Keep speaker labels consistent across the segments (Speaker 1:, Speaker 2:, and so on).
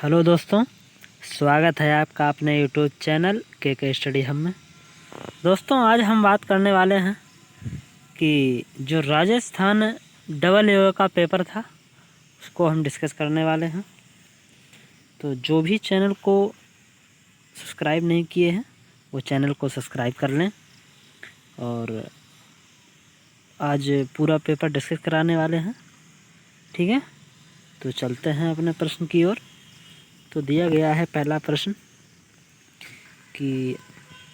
Speaker 1: Hello दोस्तों, स्वागत है आपका अपने यूट्यूब चैनल के स्टडी हब में। दोस्तों, आज हम बात करने वाले हैं कि जो राजस्थान डबल ईओ का पेपर था उसको हम डिस्कस करने वाले हैं। तो जो भी चैनल को सब्सक्राइब नहीं किए हैं वो चैनल को सब्सक्राइब कर लें और आज पूरा पेपर डिस्कस कराने वाले हैं। ठीक है, तो चलते हैं अपने प्रश्न की ओर। तो दिया गया है पहला प्रश्न कि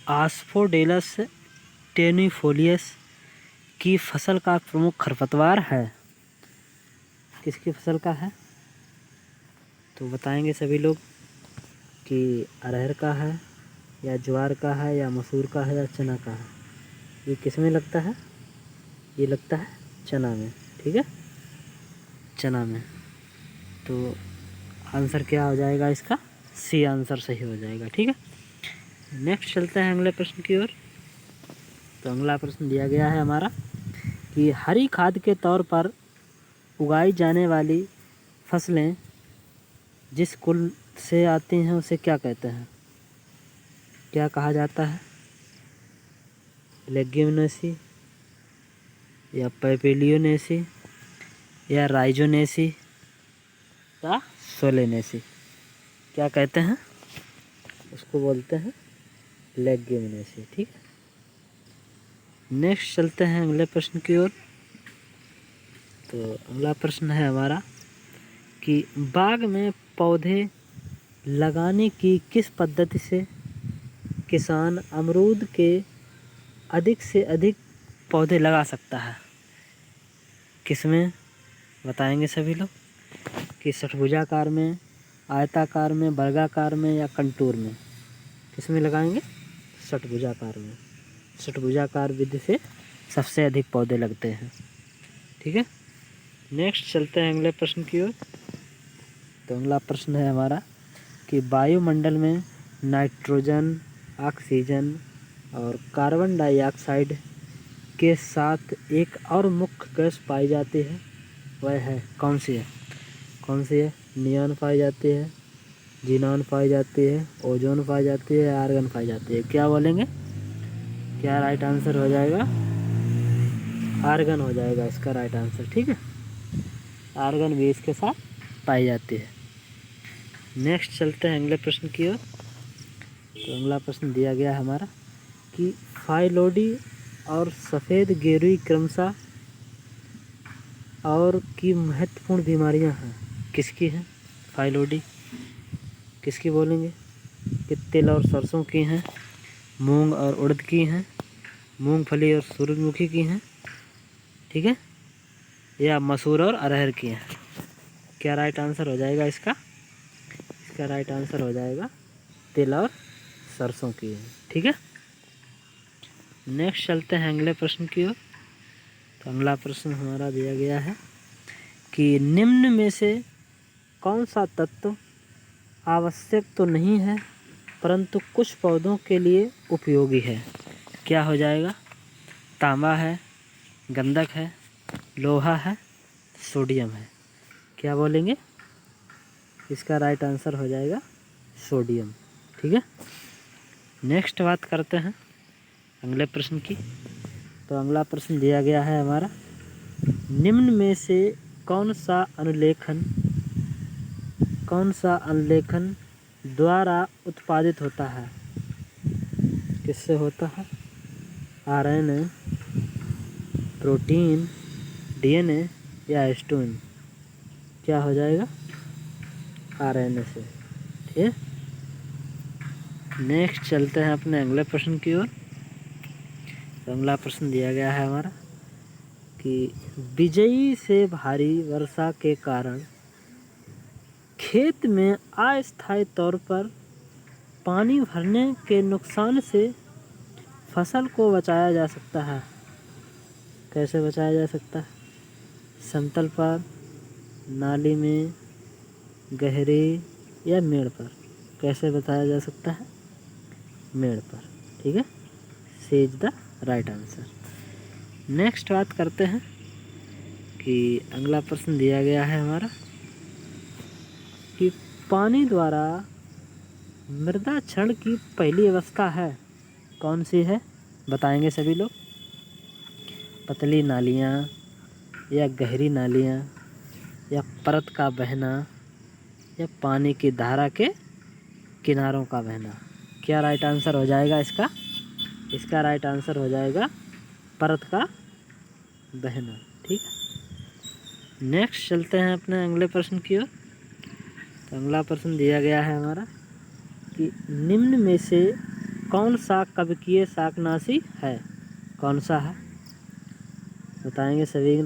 Speaker 1: आस्फोडेलस टेनिफोलियस की फसल का प्रमुख खरपतवार है। किसकी फसल का है? तो बताएंगे सभी लोग कि अरहर का है या ज्वार का है या मसूर का है या चना का है। ये किस में लगता है? ये लगता है चना में। ठीक है, चना में। तो आंसर क्या हो जाएगा इसका? सी आंसर सही हो जाएगा। ठीक है, नेक्स्ट चलते हैं अगले प्रश्न की ओर। तो अगला प्रश्न दिया गया है हमारा कि हरी खाद के तौर पर उगाई जाने वाली फसलें जिस कुल से आती हैं उसे क्या कहते हैं? क्या कहा जाता है? लेग्यूमिनेसी या पैपिलियोनेसी या राइजोनेसी या सोलेनेसी? क्या कहते हैं? उसको बोलते हैं लेग्यूमिनेसी। ठीक है, नेक्स्ट चलते हैं अगले प्रश्न की ओर। तो अगला प्रश्न है हमारा कि बाग में पौधे लगाने की किस पद्धति से किसान अमरूद के अधिक से अधिक पौधे लगा सकता है? किसमें? बताएंगे सभी लोग कि षटभुजाकार में, आयताकार में, वर्गाकार में या कंटूर में। किसमें लगाएंगे? षटभुजाकार में। षटभुजाकार विधि से सबसे अधिक पौधे लगते हैं। ठीक है, नेक्स्ट चलते हैं अगले प्रश्न की ओर। तो अगला प्रश्न है हमारा कि वायुमंडल में नाइट्रोजन, ऑक्सीजन और कार्बन डाइऑक्साइड के साथ एक और मुख्य गैस पाई जाती है, वह है कौन सी है? कौन सी है? नियॉन पाई जाती है, जीनॉन पाई जाती है, ओजोन पाई जाती है, आर्गन पाई जाती है। क्या बोलेंगे? क्या राइट आंसर हो जाएगा? आर्गन हो जाएगा इसका राइट आंसर। ठीक है, आर्गन भी इसके साथ पाई जाती है। नेक्स्ट चलते हैं अगले प्रश्न की ओर। तो अगला प्रश्न दिया गया है हमारा कि फाइलोडी और सफ़ेद गेरुई क्रमशः और की महत्वपूर्ण बीमारियां हैं। किसकी हैं? फाइलोडी किसकी बोलेंगे? कि तिल और सरसों की हैं, मूंग और उड़द की हैं, मूंगफली और सूरजमुखी की हैं। ठीक है, या मसूर और अरहर की हैं। क्या राइट आंसर हो जाएगा इसका? इसका राइट आंसर हो जाएगा तिल और सरसों की है। ठीक है, नेक्स्ट चलते हैं अगले प्रश्न की ओर। तो अगला प्रश्न हमारा दिया गया है कि निम्न में से कौन सा तत्व आवश्यक तो नहीं है परंतु कुछ पौधों के लिए उपयोगी है? क्या हो जाएगा? तांबा है, गंधक है, लोहा है, सोडियम है। क्या बोलेंगे? इसका राइट आंसर हो जाएगा सोडियम। ठीक है, नेक्स्ट बात करते हैं अगले प्रश्न की। तो अगला प्रश्न दिया गया है हमारा, निम्न में से कौन सा अनुलेखन द्वारा उत्पादित होता है? किससे होता है? आरएनए, प्रोटीन, डीएनए या हिस्टोन? क्या हो जाएगा? आरएनए से। ठीक है, नेक्स्ट चलते हैं अपने अगले प्रश्न की ओर। तो अगला प्रश्न दिया गया है हमारा कि बिजली से भारी वर्षा के कारण खेत में अस्थायी तौर पर पानी भरने के नुकसान से फसल को बचाया जा सकता है। कैसे बचाया जा सकता है? समतल पर, नाली में, गहरे या मेड़ पर? कैसे बताया जा सकता है? मेड़ पर। ठीक है, C is the right answer. Next बात करते हैं कि अगला प्रश्न दिया गया है हमारा कि पानी द्वारा मृदा क्षरण की पहली अवस्था है, कौन सी है बताएंगे सभी लोग। पतली नालियाँ या गहरी नालियाँ या परत का बहना या पानी की धारा के किनारों का बहना। क्या राइट आंसर हो जाएगा इसका? इसका राइट आंसर हो जाएगा परत का बहना। ठीक है, नेक्स्ट चलते हैं अपने अगले प्रश्न की ओर। तो अगला प्रश्न दिया गया है हमारा कि निम्न में से कौन सा कवकीय शाकनाशी है, कौन सा है बताएंगे सभी।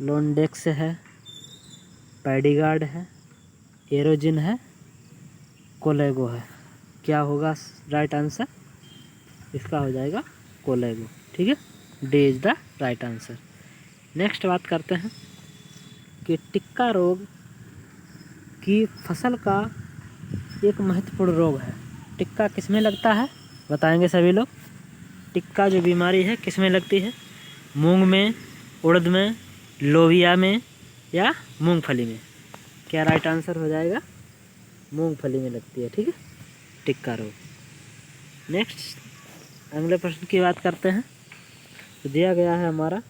Speaker 1: लोनडेक्स है, पैडीगार्ड है, एरोजिन है, कोलेगो है। क्या होगा राइट आंसर? इसका हो जाएगा कोलेगो। ठीक है, D is the right answer. Next बात करते हैं कि टिक्का रोग की फसल का एक महत्वपूर्ण रोग है। टिक्का किसमें लगता है बताएंगे सभी लोग। टिक्का जो बीमारी है किसमें लगती है? मूंग में, उड़द में, लोबिया में या मूंगफली में। क्या राइट आंसर हो जाएगा? मूंगफली में लगती है। ठीक है, टिक्का रोग। नेक्स्ट अगले प्रश्न की बात करते हैं। तो दिया गया है हमारा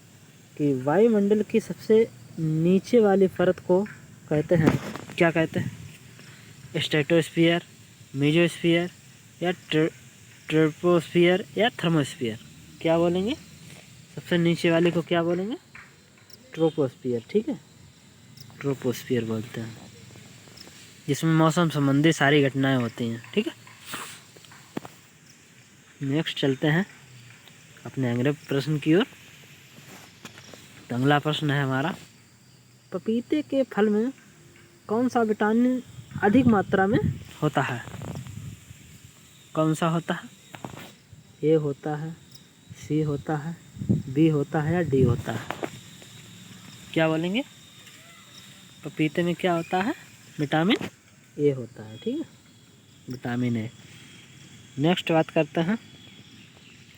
Speaker 1: कि वायुमंडल की सबसे नीचे वाली परत को कहते हैं, क्या कहते हैं? स्ट्रेटोस्फीयर, मेसोस्फीयर या ट्रोपोस्फीयर या थर्मोस्फीयर। क्या बोलेंगे? सबसे नीचे वाले को क्या बोलेंगे? ट्रोपोस्फीयर। ठीक है, ट्रोपोस्फीयर बोलते हैं, जिसमें मौसम संबंधी सारी घटनाएं होती हैं। ठीक है, नेक्स्ट चलते हैं अपने अगले प्रश्न की ओर। तो अगला प्रश्न है हमारा, पपीते के फल में कौन सा विटामिन अधिक मात्रा में होता है? कौन सा होता है? ए होता है, सी होता है, बी होता है या डी होता है? क्या बोलेंगे? पपीते में क्या होता है? विटामिन ए होता है। ठीक है, विटामिन ए। नेक्स्ट बात करते हैं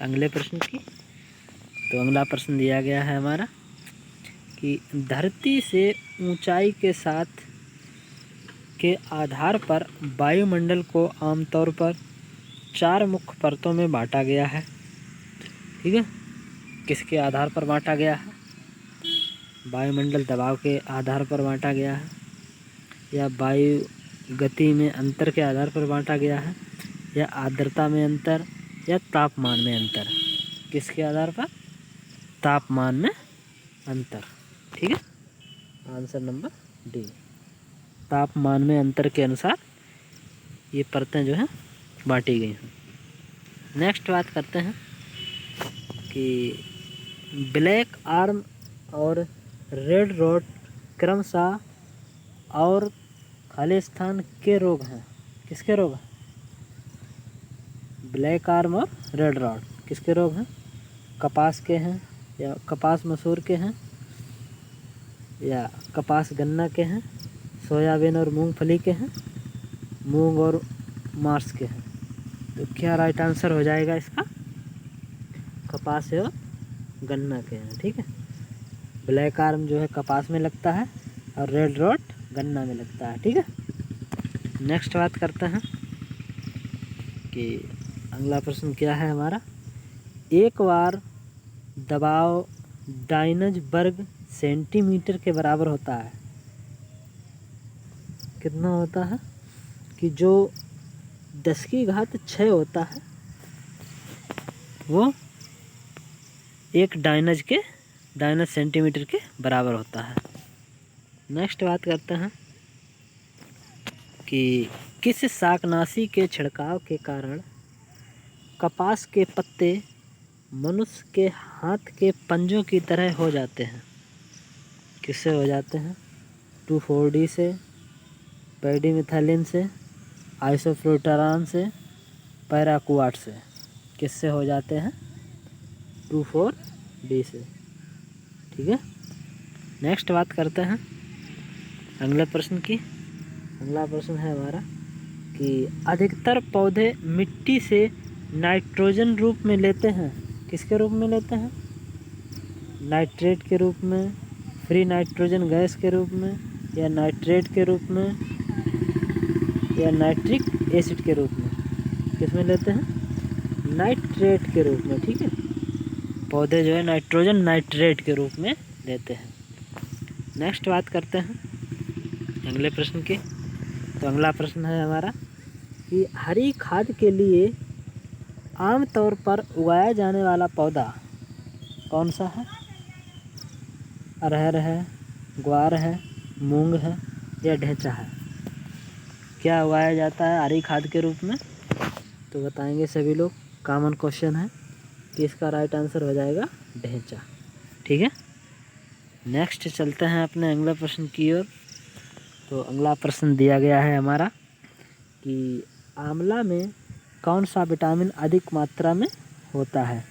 Speaker 1: अगले प्रश्न की। तो अगला प्रश्न दिया गया है हमारा कि धरती से ऊंचाई के साथ के आधार पर वायुमंडल को आमतौर पर 4 मुख्य परतों में बांटा गया है। ठीक है, किसके आधार पर बांटा गया है? वायुमंडल दबाव के आधार पर बांटा गया है, या वायु गति में अंतर के आधार पर बांटा गया है, या आर्द्रता में अंतर, या तापमान में अंतर। किसके आधार पर? तापमान में अंतर। ठीक है, आंसर नंबर डी, तापमान में अंतर के अनुसार ये परतें जो हैं बांटी गई हैं। नेक्स्ट बात करते हैं कि ब्लैक आर्म और रेड रॉट क्रमशः और खालिस्तान के रोग हैं। किसके रोग हैं? ब्लैक आर्म और रेड रॉट किसके रोग हैं? कपास के हैं, या कपास मसूर के हैं, या कपास गन्ना के हैं, सोयाबीन और मूंगफली के हैं, मूंग और मार्स के हैं। तो क्या राइट आंसर हो जाएगा इसका? कपास और गन्ना के हैं। ठीक है, ब्लैक आर्म जो है कपास में लगता है और रेड रॉट गन्ना में लगता है। ठीक है, नेक्स्ट बात करते हैं कि अगला प्रश्न क्या है हमारा। एक बार दबाव डाइनज वर्ग सेंटीमीटर के बराबर होता है। कितना होता है? कि जो 10⁶ होता है वो एक डाइनज सेंटीमीटर के बराबर होता है। नेक्स्ट बात करते हैं कि किस शाकनाशी के छिड़काव के कारण कपास के पत्ते मनुष्य के हाथ के पंजों की तरह हो जाते हैं? किससे हो जाते हैं? 2,4-D से, पैडीमिथाइलिन से, आइसोफ्लोटारान से, पैराक्वाट से। किससे हो जाते हैं? 2,4-D से। ठीक है, नेक्स्ट बात करते हैं अगले प्रश्न की। अगला प्रश्न है हमारा कि अधिकतर पौधे मिट्टी से नाइट्रोजन रूप में लेते हैं। किसके रूप में लेते हैं? नाइट्रेट के रूप में, फ्री नाइट्रोजन गैस के रूप में, या नाइट्रेट के रूप में या नाइट्रिक एसिड के रूप में? किस में लेते हैं? नाइट्रेट के रूप में, ठीक है। पौधे जो है नाइट्रोजन नाइट्रेट के रूप में लेते हैं। नेक्स्ट बात करते हैं अगले प्रश्न की। तो अगला प्रश्न है हमारा कि हरी खाद के लिए आमतौर पर उगाया जाने वाला पौधा कौन सा है? अरहर है, ग्वार है, मूंग है या ढेंचा है? क्या उगाया जाता है हरी खाद के रूप में? तो बताएंगे सभी लोग। कॉमन क्वेश्चन है कि इसका राइट आंसर हो जाएगा ढेंचा, ठीक है। नेक्स्ट चलते हैं अपने अगले प्रश्न की ओर। तो अगला प्रश्न दिया गया है हमारा कि आंवला में कौन सा विटामिन अधिक मात्रा में होता है?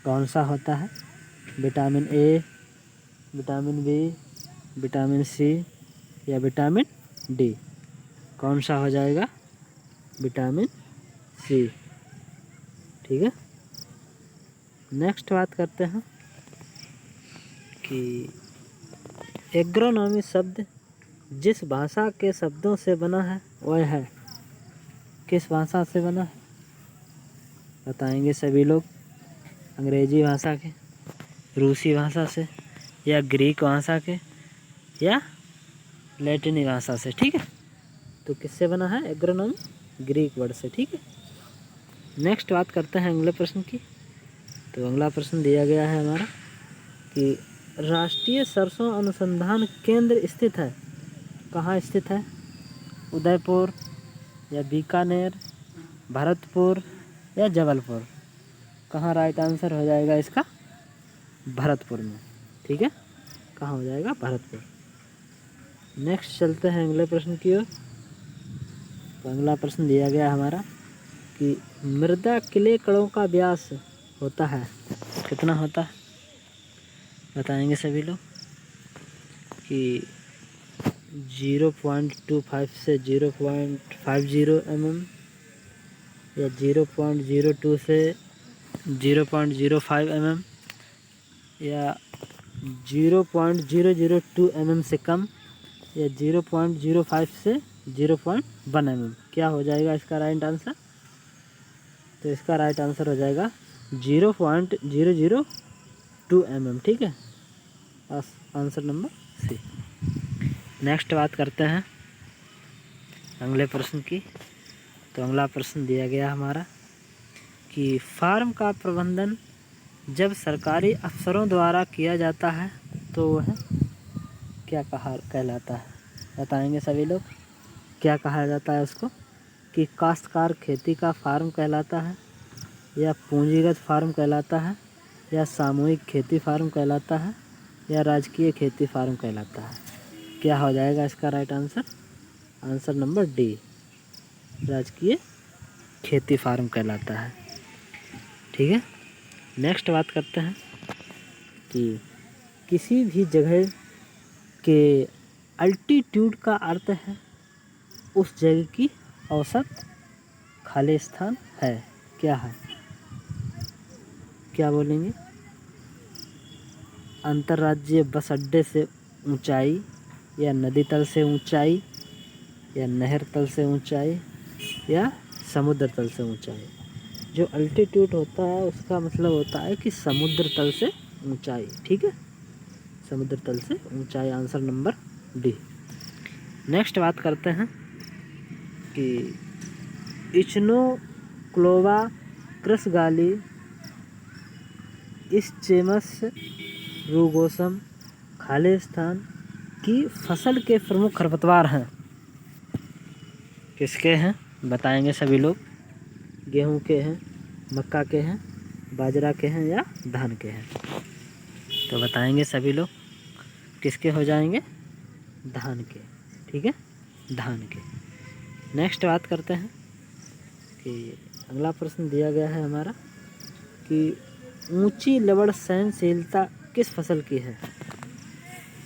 Speaker 1: कौन सा होता है? Vitamin A, vitamin B, vitamin C या विटामिन डी? कौन सा हो जाएगा? विटामिन सी, ठीक है। नेक्स्ट बात करते हैं कि एग्रोनॉमी शब्द जिस भाषा के शब्दों से बना है वह है? किस भाषा से बना है? बताएंगे सभी लोग। अंग्रेजी भाषा के, रूसी भाषा से या ग्रीक भाषा के या लैटिनी भाषा से, ठीक है। तो किससे बना है एग्रोनॉमी? ग्रीक वर्ड से, ठीक है। नेक्स्ट बात करते हैं अगले प्रश्न की। तो अगला प्रश्न दिया गया है हमारा कि राष्ट्रीय सरसों अनुसंधान केंद्र स्थित है? कहाँ स्थित है? उदयपुर या बीकानेर, भरतपुर या जबलपुर? कहाँ राइट आंसर हो जाएगा इसका? भरतपुर में, ठीक है। कहाँ हो जाएगा? भरतपुर। नेक्स्ट चलते हैं अगले प्रश्न की ओर। तो अगला प्रश्न दिया गया हमारा कि मृदा क्ले कणों का व्यास होता है, कितना होता है? बताएंगे सभी लोग कि 0.25 से 0.50 mm या 0.02 से 0.05 mm या 0.002 mm से कम या 0.05 से 0.1 mm? क्या हो जाएगा इसका राइट आंसर? तो इसका राइट आंसर हो जाएगा 0.002 mm, ठीक है। Answer number C. नेक्स्ट बात करते हैं अगले प्रश्न की। तो अगला प्रश्न दिया गया हमारा कि फार्म का प्रबंधन जब सरकारी अफसरों द्वारा किया जाता है तो वह क्या कहलाता है? बताएंगे सभी लोग। क्या कहा जाता है उसको? कि काश्तकार खेती का फार्म कहलाता है या पूंजीगत फार्म कहलाता है या सामूहिक खेती फार्म कहलाता है या राजकीय खेती फार्म कहलाता है? क्या हो जाएगा इसका right answer? Answer number D, राजकीय खेती फार्म कहलाता है, ठीक है। नेक्स्ट बात करते हैं कि किसी भी जगह के अल्टीट्यूड का अर्थ है उस जगह की औसत खाली स्थान है। क्या है? क्या बोलेंगे? अंतर्राज्यीय बस अड्डे से ऊंचाई या नदी तल से ऊंचाई या नहर तल से ऊंचाई या समुद्र तल से ऊंचाई? जो अल्टीट्यूड होता है उसका मतलब होता है कि समुद्र तल से ऊंचाई, ठीक है। समुद्र तल से ऊंचाई, आंसर नंबर डी। नेक्स्ट बात करते हैं कि इचनोक्लोवा क्रसगाली इस्चेमस रूगोसम खालिस्तान की फसल के प्रमुख खरपतवार हैं। किसके हैं? बताएंगे सभी लोग। गेहूं के हैं, मक्का के हैं, बाजरा के हैं या धान के हैं? तो बताएंगे सभी लोग। किसके हो जाएंगे? धान के, ठीक है, धान के। नेक्स्ट बात करते हैं कि अगला प्रश्न दिया गया है हमारा कि ऊंची लवण सहनशीलता किस फसल की है?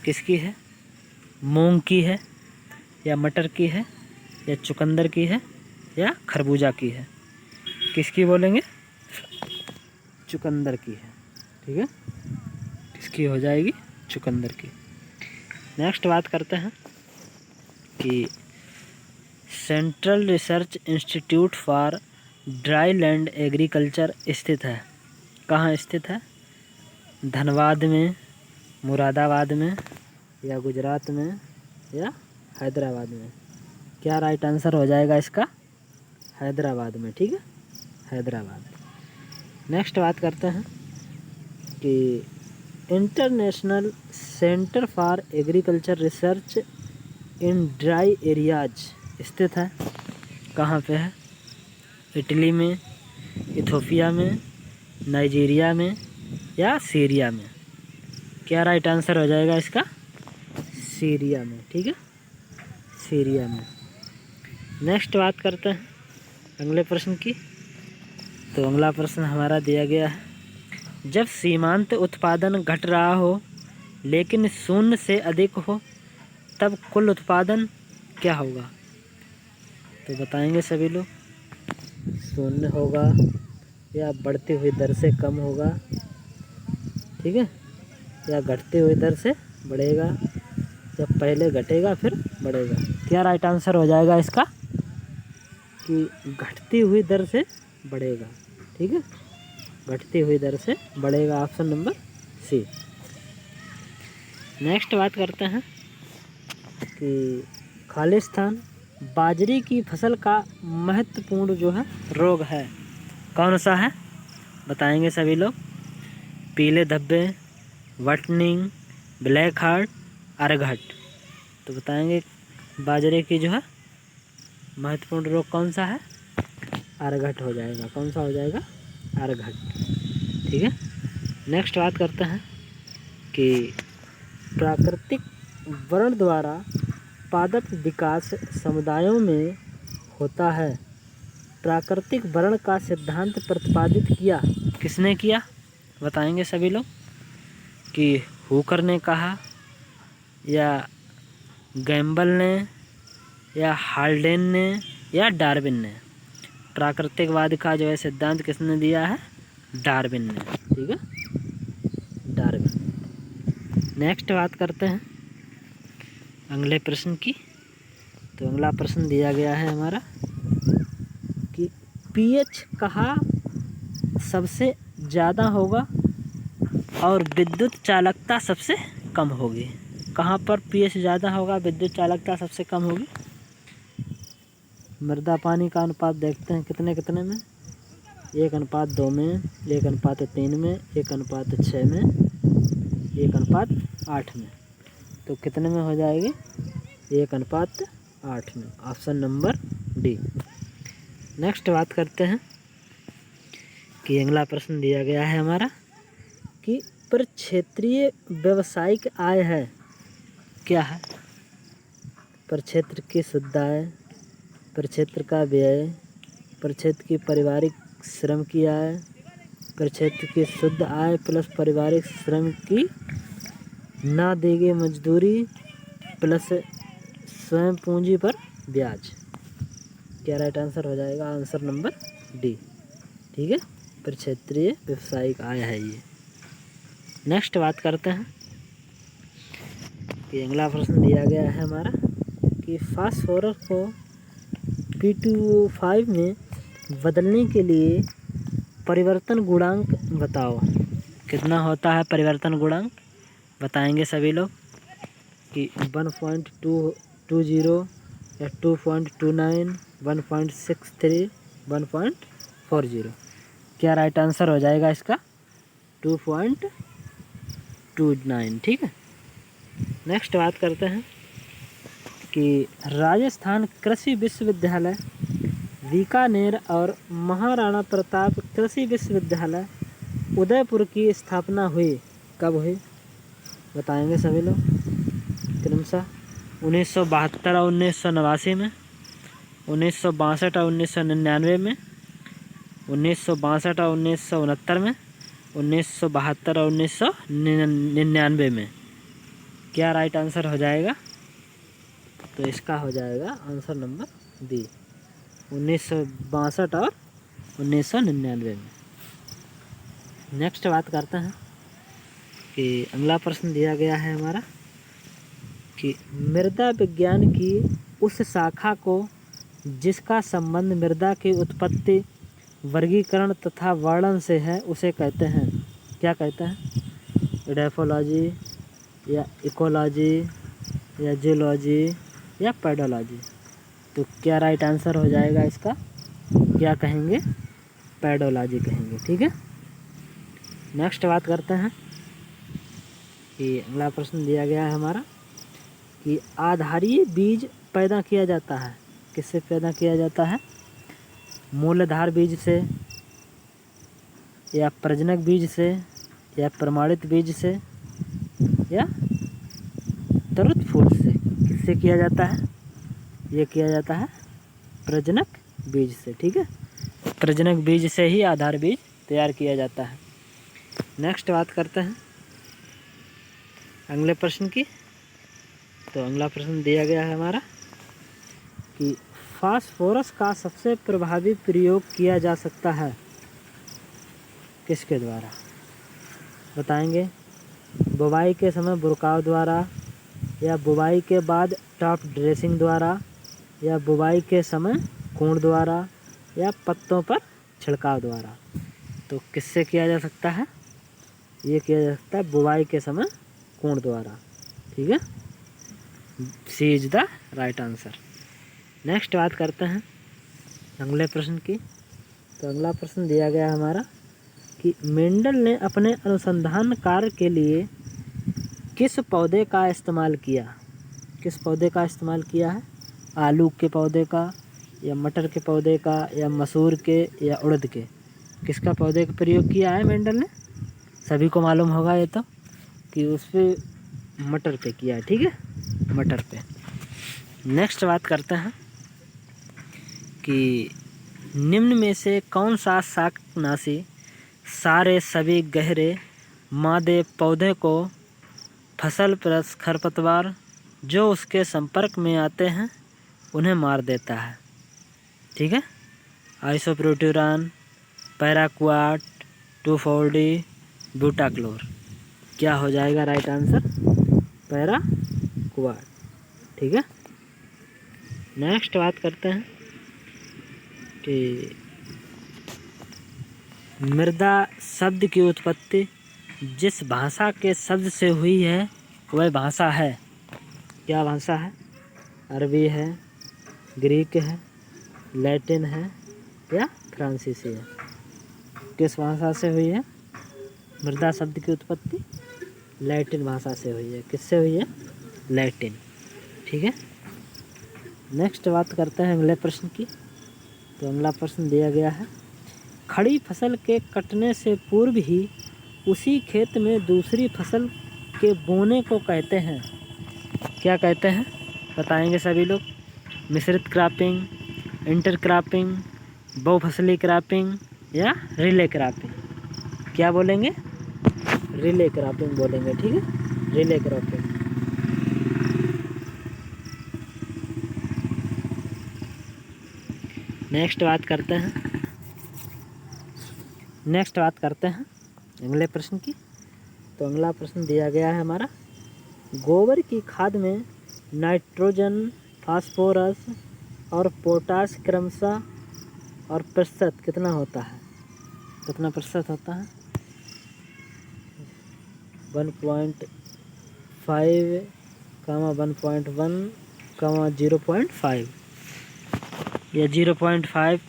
Speaker 1: किसकी है? मूंग की है या मटर की है या चुकंदर की है या खरबूजा की है? किसकी बोलेंगे? चुकंदर की है, ठीक है। किसकी हो जाएगी? चुकंदर की। नेक्स्ट बात करते हैं कि central research institute for dry land agriculture स्थित है। कहाँ स्थित है? धनबाद में, मुरादाबाद में, या गुजरात में, या हैदराबाद में। क्या राइट आंसर हो जाएगा इसका? हैदराबाद में। ठीक है, हैदराबाद। नेक्स्ट बात करते हैं कि international centre for agriculture research in dry areas स्थित है। कहाँ पे है? इटली में, इथोपिया में, नाइजीरिया में, या सीरिया में। क्या राइट आंसर हो जाएगा इसका? सीरिया में। ठीक है, सीरिया में। नेक्स्ट बात करते हैं अगले प्रश्न की। तो अगला प्रश्न हमारा दिया गया है, जब सीमांत उत्पादन घट रहा हो लेकिन शून्य से अधिक हो तब कुल उत्पादन क्या होगा? तो बताएंगे सभी लोग। शून्य होगा या बढ़ती हुई दर से कम होगा, ठीक है, या घटती हुई दर से बढ़ेगा, या पहले घटेगा फिर बढ़ेगा। क्या राइट आंसर हो जाएगा इसका? कि घटती हुई दर से बढ़ेगा। ठीक है, घटती हुई दर से बढ़ेगा। Option number C. नेक्स्ट बात करते हैं कि खालिस्तान बाजरे की फसल का महत्वपूर्ण जो है रोग है, कौन सा है? बताएंगे सभी लोग। पीले धब्बे, वटनिंग, ब्लैक हार्ट, अरघट। तो बताएंगे बाजरे की जो है महत्वपूर्ण रोग कौन सा है? अरघट हो जाएगा। कौन सा हो जाएगा? अरघट। ठीक है। नेक्स्ट बात करते हैं कि प्राकृतिक वर्ण द्वारा पादप विकास समुदायों में होता है। प्राकृतिक वर्ण का सिद्धांत प्रतिपादित किया किसने किया? बताएंगे सभी लोग। कि हुकर ने कहा, या गैम्बल ने, या हाल्डेन ने, या डार्विन ने। प्राकृतिकवाद का जो है सिद्धांत किसने दिया है? डार्विन ने। ठीक है, डार्विन। नेक्स्ट बात करते हैं अगले प्रश्न की। तो अगला प्रश्न दिया गया है हमारा कि पीएच कहाँ सबसे ज़्यादा होगा और विद्युत चालकता सबसे कम होगी? कहाँ पर पीएच ज़्यादा होगा, विद्युत चालकता सबसे कम होगी? मृदा पानी का अनुपात देखते हैं कितने कितने में। 1:2 में, 1:3 में, 1:6 में, 1:8 में। तो कितने में हो जाएगी? 1:8 में। Option number D. नेक्स्ट बात करते हैं कि अगला प्रश्न दिया गया है हमारा कि प्रक्षेत्रीय व्यावसायिक आय है। क्या है? प्रक्षेत्र की शुद्ध आय, प्रक्षेत्र का व्यय, प्रक्षेत्र की पारिवारिक श्रम की आय, प्रक्षेत्र की शुद्ध आय प्लस पारिवारिक श्रम की ना दी गई मजदूरी प्लस स्वयं पूंजी पर ब्याज। क्या राइट आंसर हो जाएगा? Answer number D. ठीक है, प्रक्षेत्रीय व्यावसायिक आय है ये। नेक्स्ट बात करते हैं कि अगला प्रश्न दिया गया है हमारा कि फास्फोरस को P2O5 में बदलने के लिए परिवर्तन गुणांक बताओ। कितना होता है परिवर्तन गुणांक? बताएंगे सभी लोग कि 1.220 या 2.29, 1.63, 1.40। क्या राइट आंसर हो जाएगा इसका? 2.29। ठीक है। नेक्स्ट बात करते हैं कि राजस्थान कृषि विश्वविद्यालय बीकानेर और महाराणा प्रताप कृषि विश्वविद्यालय उदयपुर की स्थापना हुई कब हुई? बताएंगे सभी लोग। क्रमशः 1972 और 1989 में, 1962 और 1999 में, 1962 और 1969 में, 1972 और 1999 में। क्या राइट आंसर हो जाएगा? तो इसका हो जाएगा आंसर नंबर बी, 1962 और 1999 में। नेक्स्ट बात करते हैं कि अगला प्रश्न दिया गया है हमारा कि मृदा विज्ञान की उस शाखा को जिसका संबंध मृदा की उत्पत्ति, वर्गीकरण तथा वर्णन से है उसे कहते हैं। क्या कहते हैं? एडेफोलॉजी या इकोलॉजी या जियोलॉजी या पेडोलॉजी। तो क्या राइट आंसर हो जाएगा इसका? क्या कहेंगे? पेडोलॉजी कहेंगे। ठीक है। नेक्स्ट बात करते हैं कि अगला प्रश्न दिया गया है हमारा कि आधारीय बीज पैदा किया जाता है। किससे पैदा किया जाता है? मूलधार बीज से या प्रजनक बीज से या प्रमाणित बीज से या तरुत फूल से। किससे किया जाता है? ये किया जाता है प्रजनक बीज से। ठीक है। प्रजनक बीज से ही आधार बीज तैयार किया जाता है। नेक्स्ट बात करते हैं अगले प्रश्न की। तो अगला प्रश्न दिया गया है हमारा कि फास्फोरस का सबसे प्रभावी प्रयोग किया जा सकता है किसके द्वारा? बताएंगे। बुवाई के समय बुरकाव द्वारा या बुवाई के बाद टॉप ड्रेसिंग द्वारा या बुवाई के समय कोण द्वारा या पत्तों पर छिड़काव द्वारा। तो किससे किया जा सकता है? ये किया जा सकता है बुवाई के समय कोण द्वारा। ठीक है। C is the right answer. Next बात करते हैं अगले प्रश्न की। तो अगला प्रश्न दिया गया हमारा कि मेंडल ने अपने अनुसंधान कार्य के लिए किस पौधे का इस्तेमाल किया? किस पौधे का इस्तेमाल किया है? आलू के पौधे का या मटर के पौधे का या मसूर के या उड़द के? किसका पौधे का प्रयोग किया है मेंडल ने? सभी को मालूम होगा ये तो कि उस पर मटर पे किया है। ठीक है। मटर पे। नेक्स्ट बात करते हैं कि निम्न में से कौन सा शाकनाशी सारे सभी गहरे मादे पौधे को फसल पर खरपतवार जो उसके संपर्क में आते हैं उन्हें मार देता है? ठीक है। Isoproturon, paraquat, 2,4-D, butachlor. क्या हो जाएगा राइट आंसर? पैराक्वाट। ठीक है। नेक्स्ट बात करते हैं कि मृदा शब्द की उत्पत्ति जिस भाषा के शब्द से हुई है वह भाषा है। क्या भाषा है? अरबी है, ग्रीक है, लैटिन है या फ्रांसीसी है? किस भाषा से हुई है मृदा शब्द की उत्पत्ति? लैटिन भाषा से हुई है। किससे हुई है? लैटिन। ठीक है। नेक्स्ट बात करते हैं अगले प्रश्न की। तो अगला प्रश्न दिया गया है खड़ी फसल के कटने से पूर्व ही उसी खेत में दूसरी फसल के बोने को कहते हैं। क्या कहते हैं? बताएंगे सभी लोग। मिश्रित क्रॉपिंग, इंटर क्रॉपिंग, बहुफसली क्रॉपिंग या रिले क्रॉपिंग। क्या बोलेंगे? रिले क्रॉपिंग बोलेंगे। ठीक है। Relay cropping. नेक्स्ट बात करते हैं अगले प्रश्न की। तो अगला प्रश्न दिया गया है हमारा गोबर की खाद में नाइट्रोजन, फास्फोरस और पोटाश क्रमशः और प्रतिशत कितना होता है? कितना प्रतिशत होता है? 1.5, 1.1, 0.5 या 0.5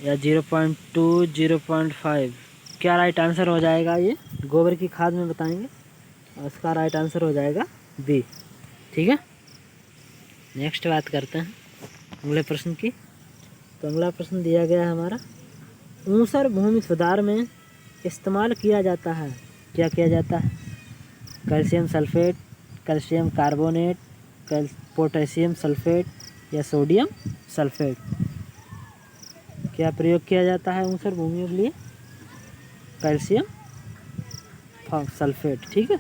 Speaker 1: या 0.2, 0.5। क्या राइट आंसर हो जाएगा? ये गोबर की खाद में बताएंगे और इसका राइट आंसर हो जाएगा बी। ठीक है। नेक्स्ट बात करते हैं अगले प्रश्न की। तो अगला प्रश्न दिया गया है हमारा ऊसर भूमि सुधार में इस्तेमाल किया जाता है। क्या किया जाता है? Calcium sulphate, calcium carbonate, potassium sulphate या सोडियम सल्फेट। क्या प्रयोग किया जाता है ऊसर भूमियों के लिए? Calcium sulphate. ठीक है।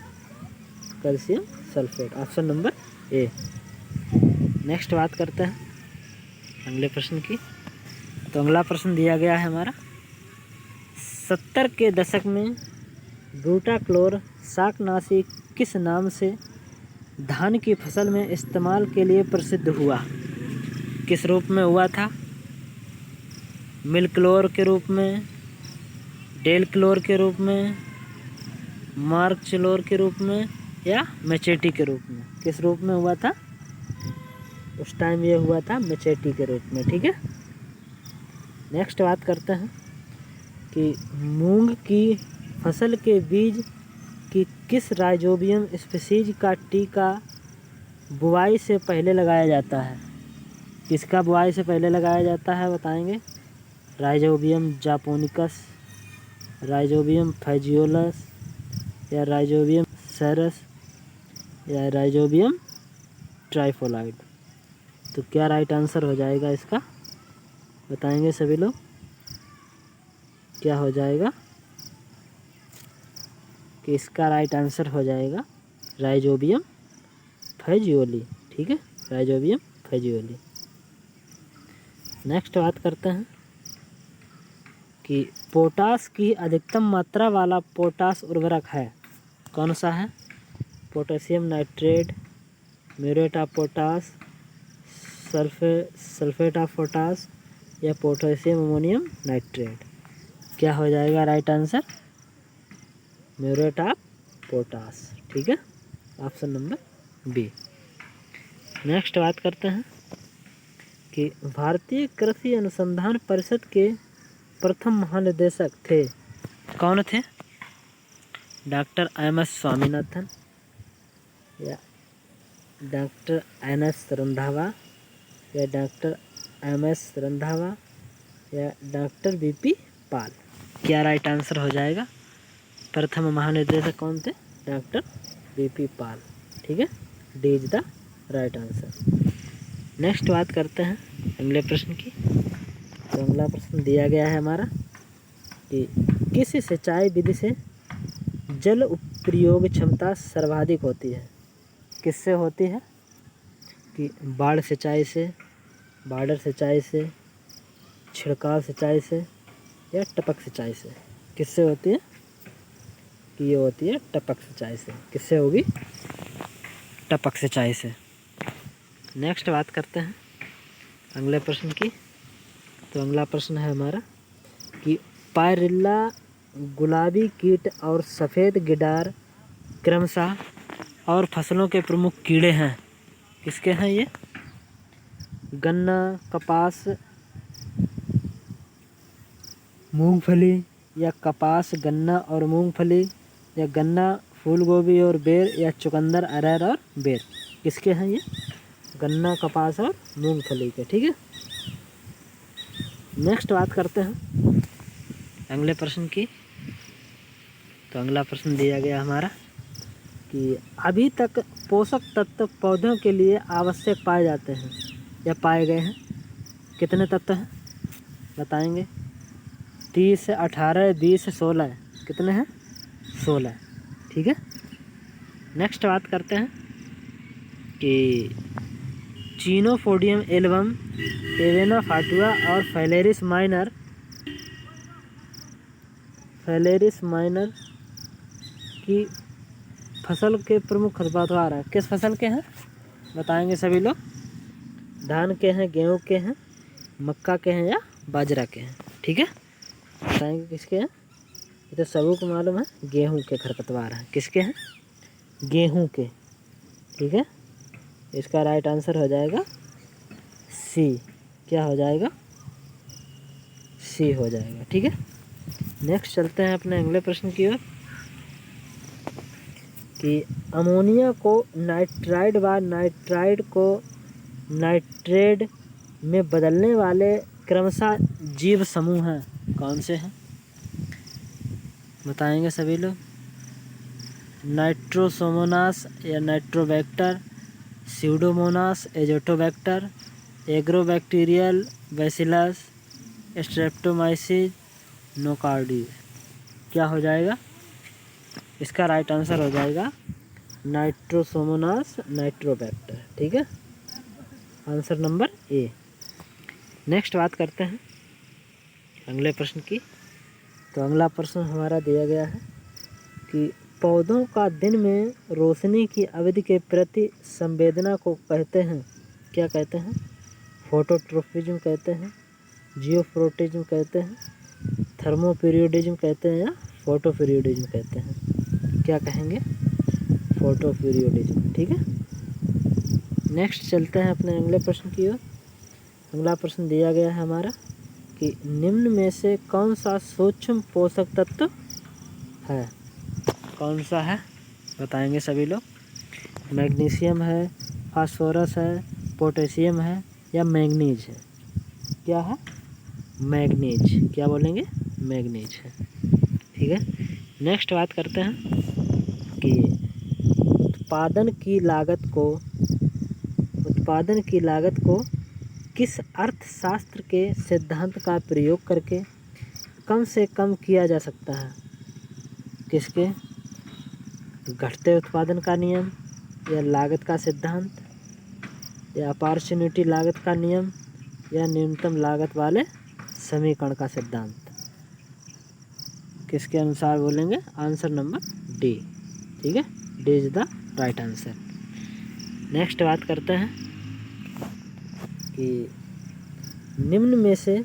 Speaker 1: Calcium sulphate option number A. Next बात करते हैं अगले प्रश्न की। तो अगला प्रश्न दिया गया है हमारा 70 के दशक में ब्यूटाक्लोर शाकनाशी किस नाम से धान की फसल में इस्तेमाल के लिए प्रसिद्ध हुआ? किस रूप में हुआ था? मिलक्लोर के रूप में, डेल क्लोर के रूप में, मार्क चिलोर के रूप में, या मेचेटी के रूप में? किस रूप में हुआ था? उस टाइम ये हुआ था मेचेटी के रूप में। ठीक है, नेक्स्ट बात करते हैं कि मूंग की फसल के बीज की किस राइजोबियम स्पीशीज का टीका बुआई से पहले लगाया जाता है? किसका बुआई से पहले लगाया जाता है बताएंगे? राइजोबियम जापोनिकस, राइजोबियम फैजियोलस, या राइजोबियम सेरस, या राइजोबियम ट्राइफोलाइड? तो क्या राइट आंसर हो जाएगा इसका? बताएंगे सभी लोग, क्या हो जाएगा? कि इसका राइट आंसर हो जाएगा राइजोबियम फैजियोली। ठीक है, राइजोबियम फैजियोली। नेक्स्ट बात करते हैं कि पोटास की अधिकतम मात्रा वाला पोटास उर्वरक है, कौन सा है? Potassium nitrate, muriate of potash, sulphate of potash, या पोटेशियम अमोनियम नाइट्रेट? क्या हो जाएगा right answer? Muriate of potash. ठीक है, ऑप्शन नंबर बी। नेक्स्ट बात करते हैं कि भारतीय कृषि अनुसंधान परिषद के प्रथम महानिदेशक थे, कौन थे? Doctor MS. स्वामीनाथन, या डॉक्टर एन.एस. रंधावा, या डॉक्टर एम.एस. रंधावा, या डॉक्टर बी.पी. पाल? क्या राइट आंसर हो जाएगा? प्रथम महानिदेशक कौन थे? Doctor B P. पाल। ठीक है, D is the right answer. Next बात करते हैं अगले प्रश्न की। तो अगला प्रश्न दिया गया है हमारा कि किस सिंचाई विधि से जल प्रयोग क्षमता सर्वाधिक होती है? किससे होती है? कि बाढ़ सिंचाई से, बॉर्डर सिंचाई से, छिड़काव सिंचाई से, या टपक सिंचाई से? किससे होती है? कि ये होती है टपक सिंचाई से। किससे होगी? टपक सिंचाई से। नेक्स्ट बात करते हैं अगले प्रश्न की। तो अगला प्रश्न है हमारा कि पायरिल्ला, गुलाबी कीट और सफ़ेद गिडार क्रमशः और फसलों के प्रमुख कीड़े हैं, किसके हैं ये? गन्ना, कपास, मूंगफली, या कपास, गन्ना और मूंगफली, या गन्ना, फूल गोभी और बेर, या चुकंदर, अरहर और बेर? किसके हैं ये? गन्ना, कपास और मूंगफली के। ठीक है, नेक्स्ट बात करते हैं अगले प्रश्न की। तो अगला प्रश्न दिया गया हमारा कि अभी तक पोषक तत्व पौधों के लिए आवश्यक पाए जाते हैं या पाए गए हैं, कितने तत्व हैं बताएंगे? 30, 18, 20, 16? कितने हैं? 16। ठीक है, नेक्स्ट बात करते हैं कि चीनोफोडियम एल्बम, एवेना फाटुआ और फेलेरिस माइनर की फसल के प्रमुख खरपतवार हैं, किस फसल के हैं बताएंगे सभी लोग? धान के हैं, गेहूं के हैं, मक्का के हैं, या बाजरा के हैं? ठीक है, बताएंगे किसके हैं? ये तो सबको को मालूम है, गेहूं के खरपतवार हैं। किसके हैं? गेहूं के। ठीक है, इसका राइट आंसर हो जाएगा सी। क्या हो जाएगा? सी हो जाएगा। ठीक है, नेक्स्ट चलते हैं अपने अगले प्रश्न की ओर कि अमोनिया को नाइट्राइड व नाइट्राइड को नाइट्रेट में बदलने वाले क्रमशः जीव समूह हैं, कौन से हैं बताएंगे सभी लोग? नाइट्रोसोमोनास, या nitrobacter, pseudomonas, azotobacter, agrobacterial, bacillus, streptomyces, nocardia? क्या हो जाएगा? इसका राइट आंसर हो जाएगा नाइट्रोसोमोनास, नाइट्रोबैक्टर। ठीक है, आंसर नंबर ए। नेक्स्ट बात करते हैं अगले प्रश्न की। तो अगला प्रश्न हमारा दिया गया है कि पौधों का दिन में रोशनी की अवधि के प्रति संवेदना को कहते हैं, क्या कहते हैं? फोटोट्रोपिज्म कहते हैं, जियोफ्रोटिज्म कहते हैं, थर्मोपीरियोडिज्म कहते हैं, या फोटोपीरियोडिज्म कहते हैं? क्या कहेंगे? फोटोपीरियोडिज्म। ठीक है, नेक्स्ट चलते हैं अपने अगले प्रश्न की ओर। अगला प्रश्न दिया गया है हमारा कि निम्न में से कौन सा सूक्ष्म पोषक तत्व है? कौन सा है बताएंगे सभी लोग? मैग्नीशियम है, फास्फोरस है, पोटेशियम है, या मैंगनीज है? क्या है? मैंगनीज। क्या बोलेंगे? मैंगनीज है। ठीक है, नेक्स्ट बात करते हैं कि उत्पादन की लागत को किस अर्थशास्त्र के सिद्धांत का प्रयोग करके कम से कम किया जा सकता है? किसके? घटते उत्पादन का नियम, या लागत का सिद्धांत, या अपॉर्चुनिटी लागत का नियम, या न्यूनतम लागत वाले समीकरण का सिद्धांत? किसके अनुसार बोलेंगे? Answer number D. ठीक है, D is the right answer. Next बात करते हैं कि निम्न में से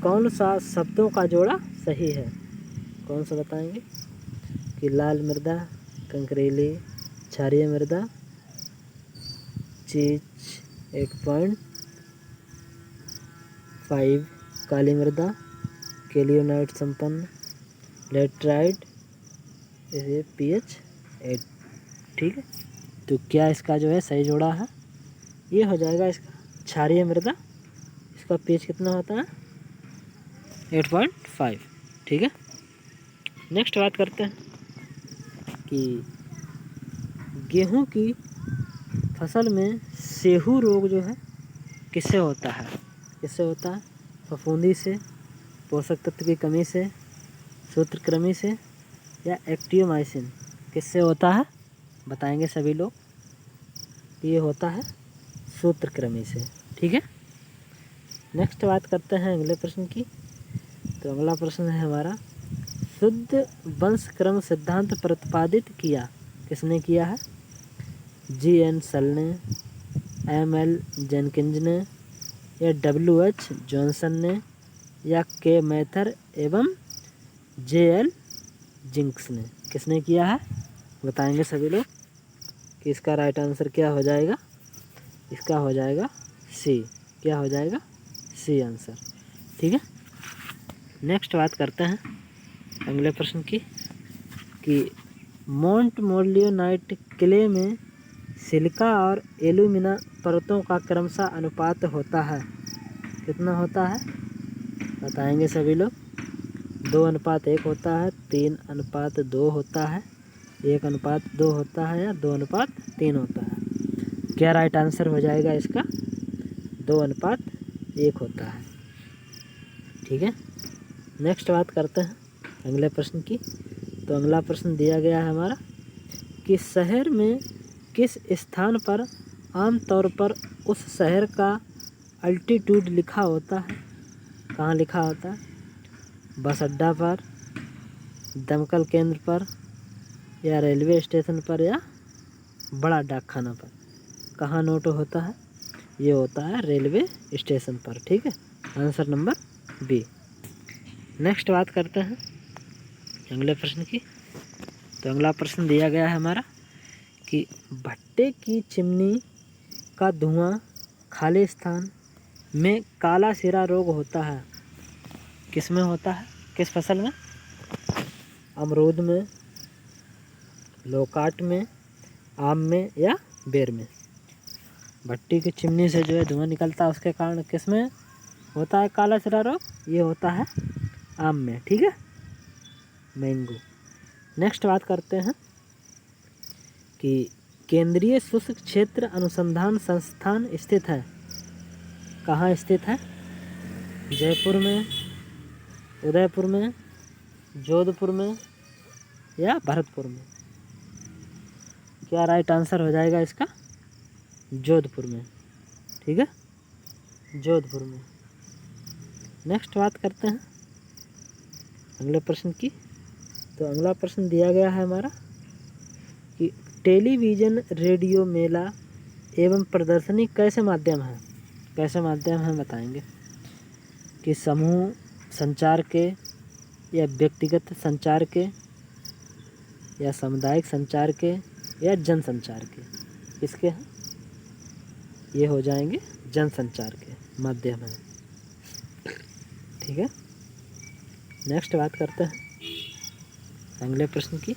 Speaker 1: कौन सा शब्दों का जोड़ा सही है? कौन सा बताएंगे? कि लाल मृदा, कंकरीली, क्षारीय मृदा, चीज 8.5, काली मृदा, केलियोनाइट संपन्न, लेटराइट, pH 8। ठीक है, तो क्या इसका जो है सही जोड़ा है? ये हो जाएगा इसका क्षारीय मृदा। इसका pH कितना होता है? 8.5। ठीक है, नेक्स्ट बात करते हैं कि गेहूं की फसल में सेहू रोग जो है किससे होता है? किससे होता है? फफूंदी से, पोषक तत्व की कमी से, सूत्रकृमि से, या एक्टियोमाइसिन? किससे होता है बताएंगे सभी लोग? ये होता है सूत्रकृमि से। ठीक है, नेक्स्ट बात करते हैं अगले प्रश्न की। तो अगला प्रश्न है हमारा, शुद्ध वंशक्रम सिद्धांत प्रतिपादित किया किसने किया है? G.N. सल ने, M.L. जेनकिंस ने, या W.H. जॉनसन ने, या के मैथर एवं J.L. जिंक्स ने? किसने किया है बताएंगे सभी लोग कि इसका राइट आंसर क्या हो जाएगा? इसका हो जाएगा सी। क्या हो जाएगा? C answer. ठीक है, नेक्स्ट बात करते हैं अगले प्रश्न की कि मोंट मोलियोनाइट क्ले में सिलिका और एल्यूमिना परतों का क्रमशः अनुपात होता है? कितना होता है बताएंगे सभी लोग? 2:1 होता है, 3:2 होता है, 1:2 होता है, या 2:3 होता है? क्या राइट आंसर हो जाएगा इसका? 2:1 होता है। ठीक है, नेक्स्ट बात करते हैं अगले प्रश्न की। तो अगला प्रश्न दिया गया है हमारा कि शहर में किस स्थान पर आमतौर पर उस शहर का अल्टीट्यूड लिखा होता है? कहाँ लिखा होता है? बस अड्डा पर, दमकल केंद्र पर, या रेलवे स्टेशन पर, या बड़ा डाकखाना पर? कहाँ नोट होता है? ये होता है रेलवे स्टेशन पर। ठीक है, आंसर नंबर बी। नेक्स्ट बात करते हैं अगले प्रश्न की। तो अगला प्रश्न दिया गया है हमारा कि भट्टे की चिमनी का धुआं खाली स्थान में काला सिरा रोग होता है? किस में होता है? किस फसल में? अमरूद में, लोकाट में, आम में, या बेर में? भट्टी की चिमनी से जो है धुआं निकलता है, उसके कारण किस में होता है काला सिरा रोग? ये होता है आम में। ठीक है, मैंगो। नेक्स्ट बात करते हैं कि केंद्रीय शुष्क क्षेत्र अनुसंधान संस्थान स्थित है? कहाँ स्थित है? जयपुर में, उदयपुर में, जोधपुर में, या भरतपुर में? क्या राइट आंसर हो जाएगा इसका? जोधपुर में। ठीक है, जोधपुर में। नेक्स्ट बात करते हैं अगले प्रश्न की। तो अगला प्रश्न दिया गया है हमारा टेलीविज़न, रेडियो, मेला एवं प्रदर्शनी कैसे माध्यम हैं बताएंगे कि समूह संचार के या व्यक्तिगत संचार के या सामुदायिक संचार के या जनसंचार के। किसके हैं? ये हो जाएंगे जनसंचार के माध्यम हैं। ठीक है, नेक्स्ट बात करते हैं अगले प्रश्न की।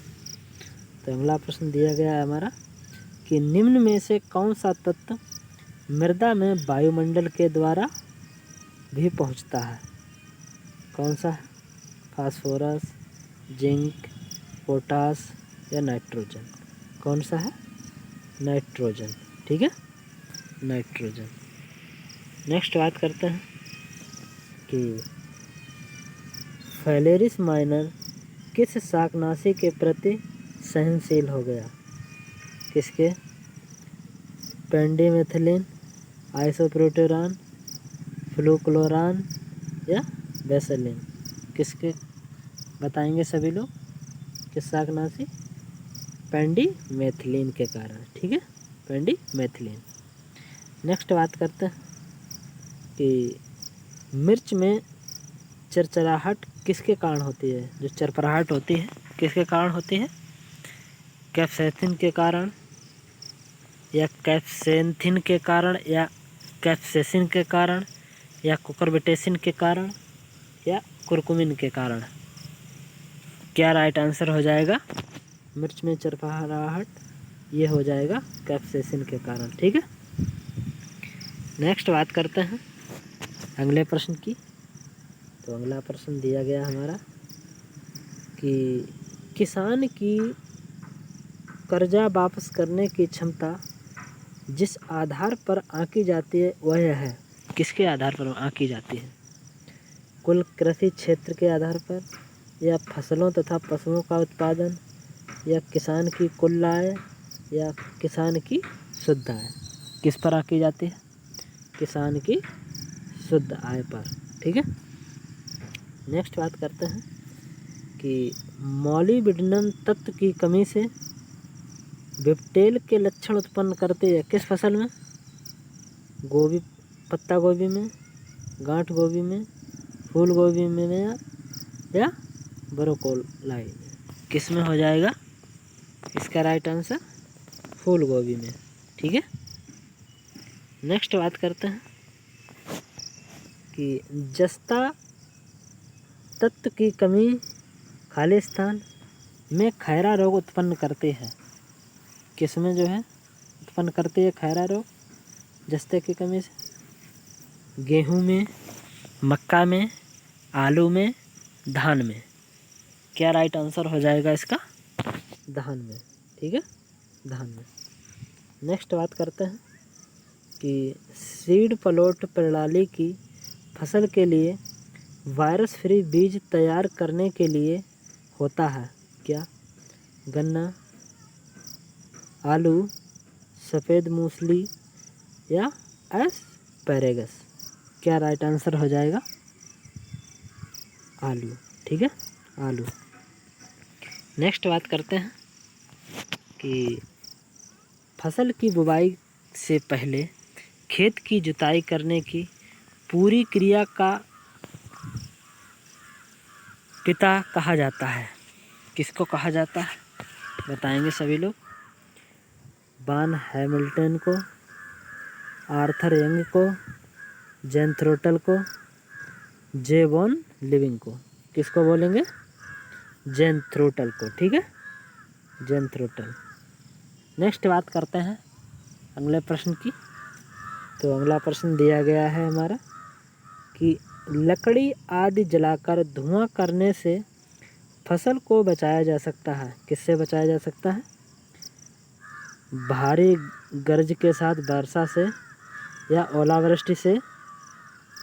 Speaker 1: तो अगला प्रश्न दिया गया है हमारा कि निम्न में से कौन सा तत्व मृदा में वायुमंडल के द्वारा भी पहुंचता है? कौन सा है? फास्फोरस, जिंक, पोटास या नाइट्रोजन? कौन सा है? नाइट्रोजन। ठीक है, नाइट्रोजन। नेक्स्ट बात करते हैं कि फैलेरिस माइनर किस शाकनाशी के प्रति सहनशील हो गया? किसके? पेंडिमेथिलिन, आइसोप्रोटेरान, फ्लूक्लोरान या बेसिलिन? किसके बताएंगे सभी लोग? किस शाकनाशी? पेंडिमेथिलिन के कारण। ठीक है, पेंडिमेथिलिन। नेक्स्ट बात करते हैं कि मिर्च में चरचराहट किसके कारण होती है? जो चरपराहट होती है किसके कारण होती है? कैप्साइसिन के कारण या कैप्सेंथिन के कारण या कैप्सेसिन के कारण या कुकुरबिटेसिन के कारण या कुरकुमिन के कारण? क्या राइट आंसर हो जाएगा? मिर्च में चरपराहट, ये हो जाएगा कैप्सेसिन के कारण। ठीक है, नेक्स्ट बात करते हैं अगले प्रश्न की। तो अगला प्रश्न दिया गया हमारा कि किसान की कर्जा वापस करने की क्षमता जिस आधार पर आंकी जाती है वह है। किसके आधार पर आंकी जाती है? कुल कृषि क्षेत्र के आधार पर या फसलों तथा पशुओं का उत्पादन या किसान की कुल आय या किसान की शुद्ध आय? किस पर आंकी जाती है? किसान की शुद्ध आय पर। ठीक है, नेक्स्ट बात करते हैं कि मॉलिब्डेनम तत्व की कमी से विपटेल के लक्षण उत्पन्न करते हैं किस फसल में? गोभी, पत्ता गोभी में, गांठ गोभी में, फूल गोभी में या ब्रोकोली में? किस में हो जाएगा इसका राइट आंसर? फूल गोभी में। ठीक है, नेक्स्ट बात करते हैं कि जस्ता तत्व की कमी खाली स्थान में खैरा रोग उत्पन्न करते हैं। किस में जो है उत्पन्न करते हैं खैरा रोग जस्ते की कमी से? गेहूं में, मक्का में, आलू में, धान में? क्या राइट आंसर हो जाएगा इसका? धान में। ठीक है, धान में। नेक्स्ट बात करते हैं कि सीड प्लॉट प्रणाली की फसल के लिए वायरस फ्री बीज तैयार करने के लिए होता है क्या? गन्ना, आलू, सफ़ेद मूसली या एस्पैरेगस? क्या राइट आंसर हो जाएगा? आलू। ठीक है, आलू। नेक्स्ट बात करते हैं कि फसल की बुवाई से पहले खेत की जुताई करने की पूरी क्रिया का पिता कहा जाता है। किसको कहा जाता है बताएंगे सभी लोग? वान हैमिल्टन को, आर्थर यंग को, जैन थ्रोटल को, जे वॉन लिविंग को? किसको बोलेंगे? जैन थ्रोटल को। ठीक है, जैन थ्रोटल। नेक्स्ट बात करते हैं अगले प्रश्न की। तो अगला प्रश्न दिया गया है हमारा कि लकड़ी आदि जलाकर धुआं करने से फसल को बचाया जा सकता है। किससे बचाया जा सकता है? भारी गरज के साथ वर्षा से या ओलावृष्टि से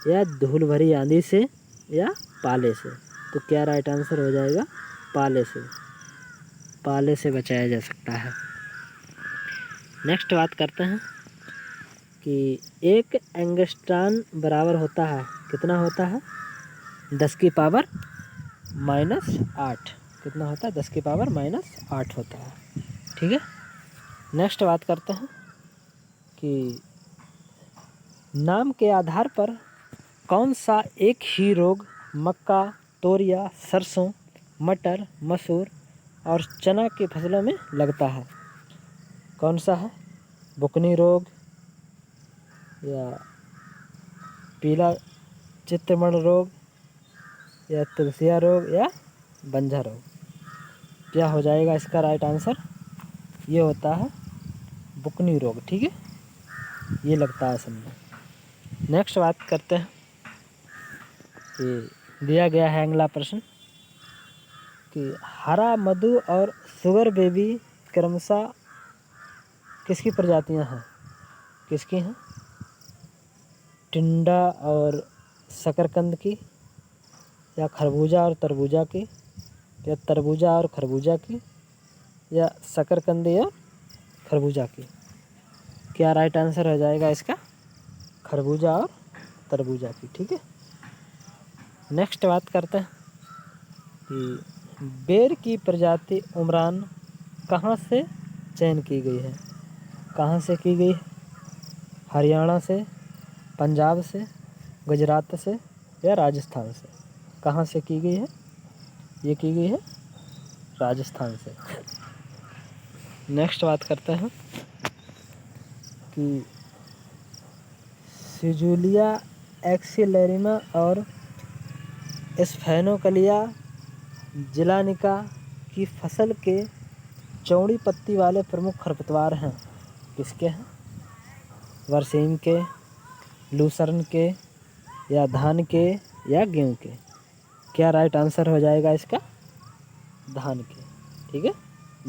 Speaker 1: या धूल भरी आंधी से या पाले से? तो क्या राइट आंसर हो जाएगा? पाले से। पाले से बचाया जा सकता है। नेक्स्ट बात करते हैं कि एक एंगस्ट्रॉन बराबर होता है, कितना होता है? 10 की पावर -8। कितना होता है? 10 की पावर -8 होता है। ठीक है, नेक्स्ट बात करते हैं कि नाम के आधार पर कौन सा एक ही रोग मक्का, तोरिया, सरसों, मटर, मसूर और चना की फसलों में लगता है? कौन सा है? बुकनी रोग या पीला चित्रमण रोग या तुलसिया रोग या बंजा रोग? क्या हो जाएगा इसका राइट आंसर? ये होता है बुकनी रोग। ठीक है, ये लगता है सब में। नेक्स्ट बात करते हैं कि दिया गया है अगला प्रश्न कि हरा मधु और शुगर बेबी क्रमशः किसकी प्रजातियां हैं? किसकी हैं? टिंडा और शकरकंद की, या खरबूजा और तरबूजा की, या तरबूजा और खरबूजा की, या शकरकंद या खरबूजा की? क्या राइट आंसर हो जाएगा इसका? खरबूजा और तरबूजा की। ठीक है, नेक्स्ट बात करते हैं कि बेर की प्रजाति उमरान कहाँ से चयन की गई है? कहाँ से की गई है? हरियाणा से, पंजाब से, गुजरात से या राजस्थान से? कहाँ से की गई है? ये की गई है राजस्थान से। नेक्स्ट बात करते हैं कि सिजुलिया एक्सिलेरिना और स्फेनोकलिया जिलानिका की फसल के चौड़ी पत्ती वाले प्रमुख खरपतवार हैं? किसके हैं? बरसीम के, लूसर्न के, या धान के, या गेहूं के? क्या राइट आंसर हो जाएगा इसका? धान के। ठीक है,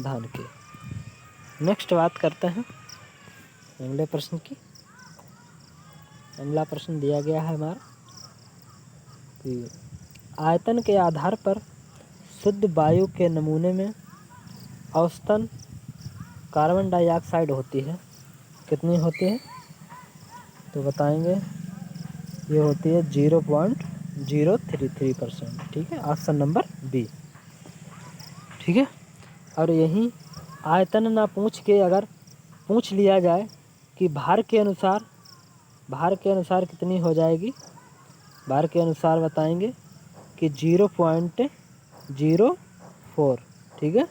Speaker 1: धान के। नेक्स्ट बात करते हैं अगले प्रश्न की। अगला प्रश्न दिया गया है हमारा कि आयतन के आधार पर शुद्ध वायु के नमूने में औसतन कार्बन डाइऑक्साइड होती है। कितनी होती है? तो बताएंगे, ये होती है 0.033%। ठीक है, ऑप्शन नंबर बी। ठीक है, और यही आयतन ना पूछ के अगर पूछ लिया जाए कि भार के अनुसार कितनी हो जाएगी? भार के अनुसार बताएंगे कि 0.04। ठीक है,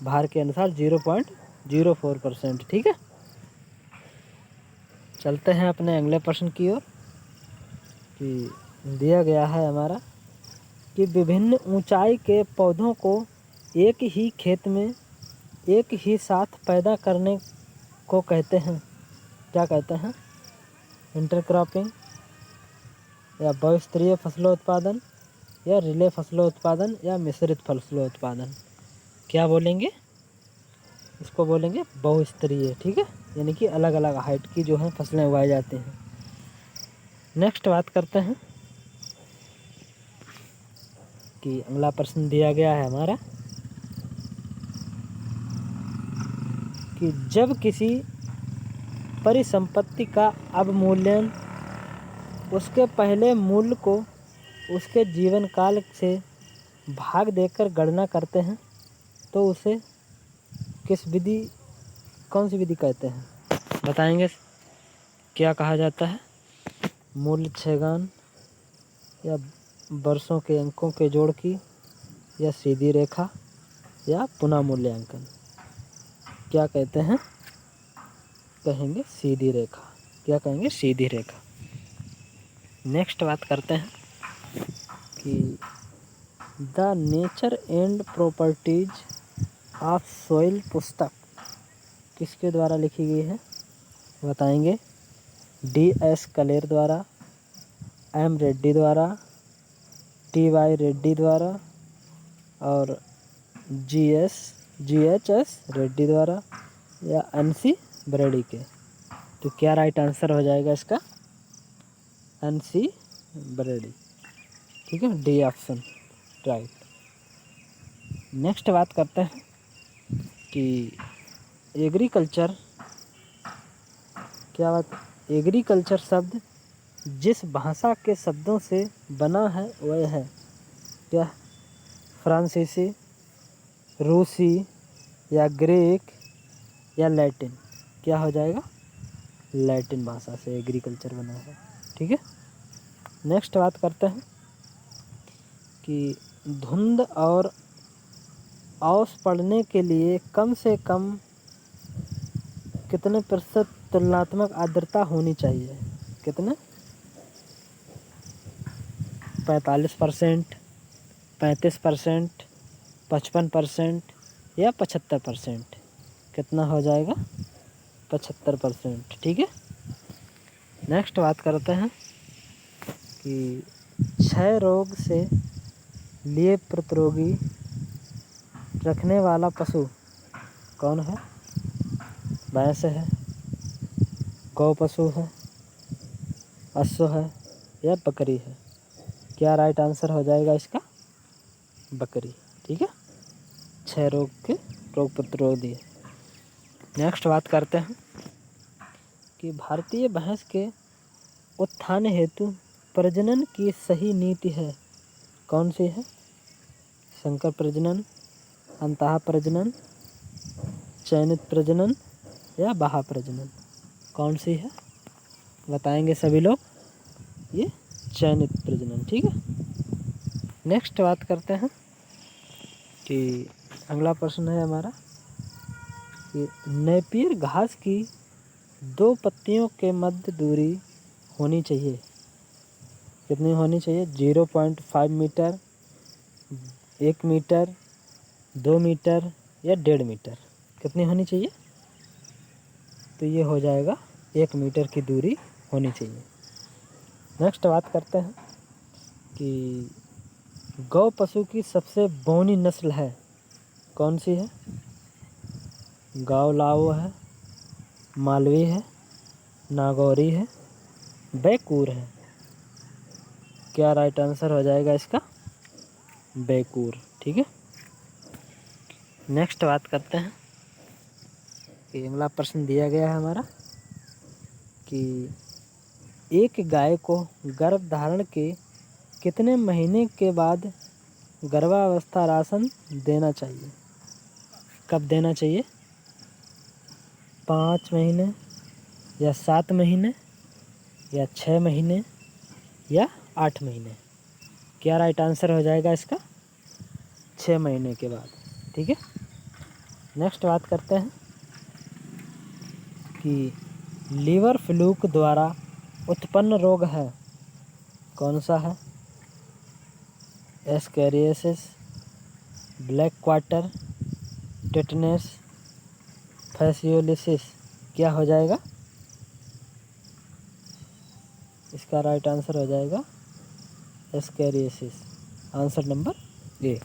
Speaker 1: भार के अनुसार 0.04%। ठीक है, चलते हैं अपने अगले प्रश्न की ओर कि दिया गया है हमारा कि विभिन्न ऊंचाई के पौधों को एक ही खेत में एक ही साथ पैदा करने को कहते हैं? क्या कहते हैं? इंटरक्रॉपिंग, या बहुस्तरीय फसलों उत्पादन, या रिले फसलों उत्पादन, या मिश्रित फसलों उत्पादन? क्या बोलेंगे? इसको बोलेंगे बहुस्तरीय। ठीक है, यानी कि अलग अलग हाइट की जो है फसलें उगाई जाती हैं। नेक्स्ट बात करते हैं कि अगला प्रश्न दिया गया है हमारा कि जब किसी परिसंपत्ति का अवमूल्यन उसके पहले मूल्य को उसके जीवन काल से भाग देकर गणना करते हैं तो उसे कौन सी विधि कहते हैं? बताएंगे क्या कहा जाता है? मूल्य छेगान, या वर्षों के अंकों के जोड़ की, या सीधी रेखा, या पुनः मूल्यांकन? क्या कहते हैं? कहेंगे सीधी रेखा। क्या कहेंगे? सीधी रेखा। नेक्स्ट बात करते हैं कि the nature and properties of soil पुस्तक किसके द्वारा लिखी गई है? बताएंगे, D.S. कलेर द्वारा, M. रेड्डी द्वारा, T.Y. रेड्डी द्वारा और G.H.S. रेड्डी द्वारा, या N.C. ब्रेडी के? तो क्या राइट आंसर हो जाएगा इसका? N.C. ब्रेडी। ठीक है, डी ऑप्शन राइट। नेक्स्ट बात करते हैं कि एग्रीकल्चर एग्रीकल्चर शब्द जिस भाषा के शब्दों से बना है वह है क्या? फ्रांसीसी, रूसी, या ग्रीक, या लैटिन? क्या हो जाएगा? लैटिन भाषा से एग्रीकल्चर बना है। ठीक है, नेक्स्ट बात करते हैं कि धुंध और ओस पड़ने के लिए कम से कम कितने प्रतिशत तुलनात्मक आर्द्रता होनी चाहिए? कितने? 45%, 35%, 55% या 75%? कितना हो जाएगा? 75%। ठीक है, नेक्स्ट बात करते हैं कि क्षय रोग से लिए प्रतिरोगी रखने वाला पशु कौन है? भैंस है, गौ पशु है, अश्व है या बकरी है? क्या राइट आंसर हो जाएगा इसका? बकरी। ठीक है, क्षय रोग के रोग प्रतिरोधी। नेक्स्ट बात करते हैं कि भारतीय भैंस के उत्थान हेतु प्रजनन की सही नीति है कौन सी है? संकर प्रजनन, अंतः प्रजनन, चयनित प्रजनन या बाह्य प्रजनन? कौन सी है बताएंगे सभी लोग? ये चयनित प्रजनन। ठीक है, नेक्स्ट बात करते हैं कि अगला प्रश्न है हमारा कि नेपियर घास की 2 पत्तियों के मध्य दूरी होनी चाहिए। कितनी होनी चाहिए? 0.5 मीटर, 1 मीटर, 2 मीटर या 1.5 मीटर? कितनी होनी चाहिए? तो ये हो जाएगा 1 मीटर की दूरी होनी चाहिए। नेक्स्ट बात करते हैं कि गौ पशु की सबसे बौनी नस्ल है कौन सी है? गाव लाओ है, मालवी है, नागौरी है, बैकूर है? क्या राइट आंसर हो जाएगा इसका? बैकूर। ठीक है, नेक्स्ट बात करते हैं कि अगला प्रश्न दिया गया है हमारा कि एक गाय को गर्भ धारण के कितने महीने के बाद गर्भावस्था राशन देना चाहिए? कब देना चाहिए? 5 महीने या 7 महीने या 6 महीने या 8 महीने? क्या राइट आंसर हो जाएगा इसका? 6 महीने के बाद। ठीक है, नेक्स्ट बात करते हैं कि लीवर फ्लूक द्वारा उत्पन्न रोग है कौन सा है? Ascariasis, black quarter, tetanus, fascioliasis? क्या हो जाएगा? इसका राइट आंसर हो जाएगा ascariasis, answer number A.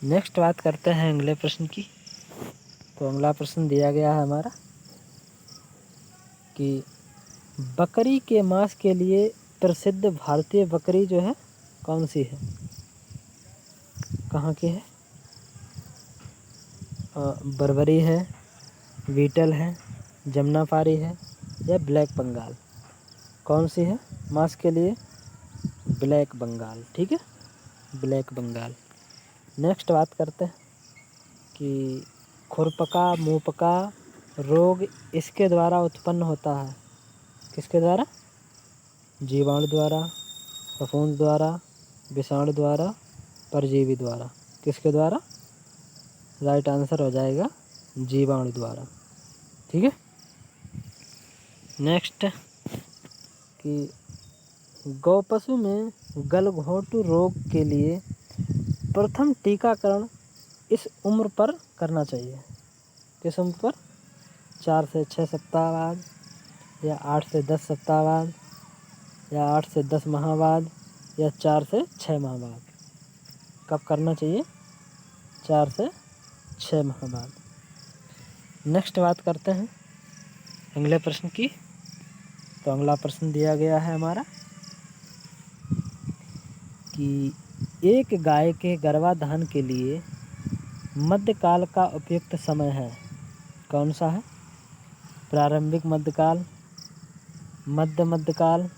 Speaker 1: Next बात करते हैं अगले प्रश्न की। तो अगला प्रश्न दिया गया है हमारा कि बकरी के मांस के लिए प्रसिद्ध भारतीय बकरी जो है कौन सी है? कहाँ की है? बर्बरी है, बीटल है, जमुनापारी है या ब्लैक बंगाल? कौन सी है मांस के लिए? ब्लैक बंगाल। ठीक है, ब्लैक बंगाल। नेक्स्ट बात करते हैं कि खुरपका मुंहपका रोग इसके द्वारा उत्पन्न होता है किसके द्वारा? जीवाणु द्वारा, फफूंद द्वारा, विषाणु द्वारा, परजीवी द्वारा? किसके द्वारा? राइट आंसर हो जाएगा जीवाणु द्वारा। ठीक है, नेक्स्ट कि गौपशु में गलघोंटू रोग के लिए प्रथम टीकाकरण इस उम्र पर करना चाहिए? किस उम्र पर? 4 से 6 सप्ताह बाद या 8 से 10 सप्ताह बाद या 8 से 10 माह बाद या 4 से 6 माह बाद? कब करना चाहिए? 4 से 6 माह बाद। नेक्स्ट बात करते हैं अगले प्रश्न की। तो अगला प्रश्न दिया गया है हमारा कि एक गाय के गर्भाधान के लिए मध्यकाल का उपयुक्त समय है कौन सा है? प्रारंभिक मध्यकाल, मध्यकाल,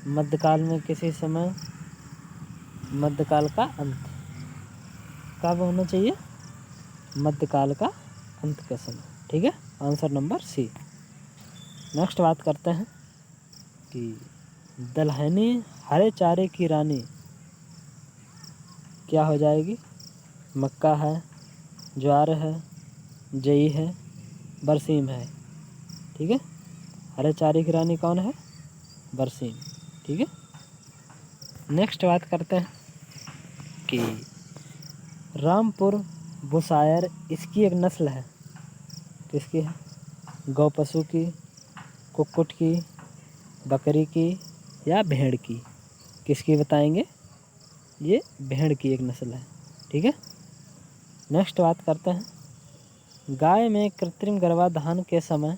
Speaker 1: मध्यकाल में किसी समय, मध्यकाल का अंत? कब होना चाहिए? मध्यकाल का अंत का समय। ठीक है, आंसर नंबर सी। नेक्स्ट बात करते हैं कि दलहनी हरे चारे की रानी क्या हो जाएगी? मक्का है, ज्वार है, जई है, बरसीम है। ठीक है, हरे चारे की रानी कौन है? बरसीम। ठीक है, नेक्स्ट बात करते हैं कि रामपुर बुसायर इसकी एक नस्ल है, किसकी है? गौ पशु की, कुक्कुट की, बकरी की या भेड़ की? किसकी बताएंगे? ये भेड़ की एक नस्ल है। ठीक है, नेक्स्ट बात करते हैं गाय में कृत्रिम गर्भाधान के समय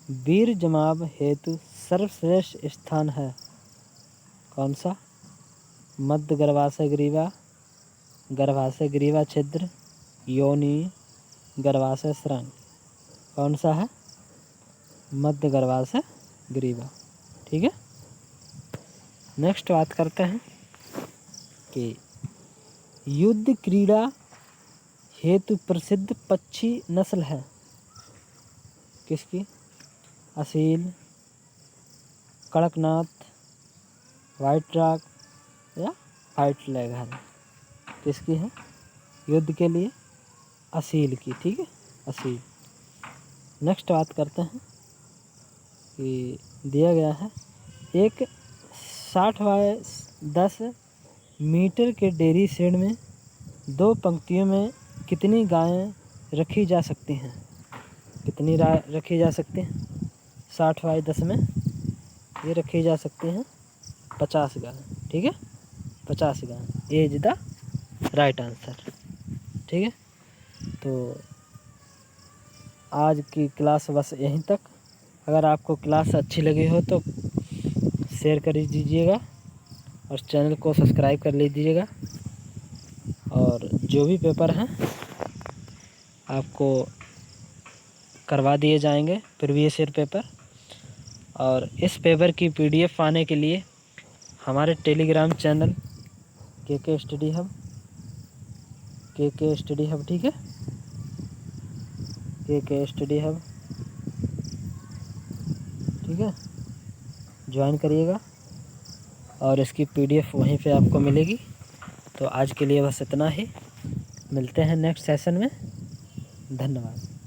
Speaker 1: वीर्य जमाव हेतु सर्वश्रेष्ठ स्थान है कौन सा? मध्य गर्भाशय ग्रीवा, गर्भाशय ग्रीवा छिद्र, योनि, गर्भाशय सुरंग। कौन सा है? मध्य गर्भाशय ग्रीवा। ठीक है, नेक्स्ट बात करते हैं कि युद्ध क्रीड़ा हेतु प्रसिद्ध पक्षी नस्ल है किसकी? असील, कड़कनाथ, वाइट रॉक या व्हाइट लेघर। किसकी है युद्ध के लिए? असील की। ठीक है, असील। नेक्स्ट बात करते हैं कि दिया गया है एक 60x10 मीटर के डेयरी शेड में 2 पंक्तियों में कितनी गायें रखी जा सकती हैं? कितनी रखी जा सकती हैं? 60x10 में ये रखी जा सकती हैं 50 गायें। ठीक है, 50 गायें। ए इज द राइट आंसर। ठीक है, तो आज की क्लास बस यहीं तक। अगर आपको क्लास अच्छी लगी हो तो शेयर कर दीजिएगा और चैनल को सब्सक्राइब कर लीजिएगा। और जो भी पेपर हैं आपको करवा दिए जाएंगे प्रीवियस ईयर पेपर। और इस पेपर की PDF पाने के लिए हमारे Telegram channel KK study hub, KK study hub, ठीक है, KK स्टडी हब, ठीक है, ज्वाइन करिएगा और इसकी PDF वहीं पे आपको मिलेगी। तो आज के लिए बस इतना ही, मिलते हैं नेक्स्ट सेशन में। धन्यवाद।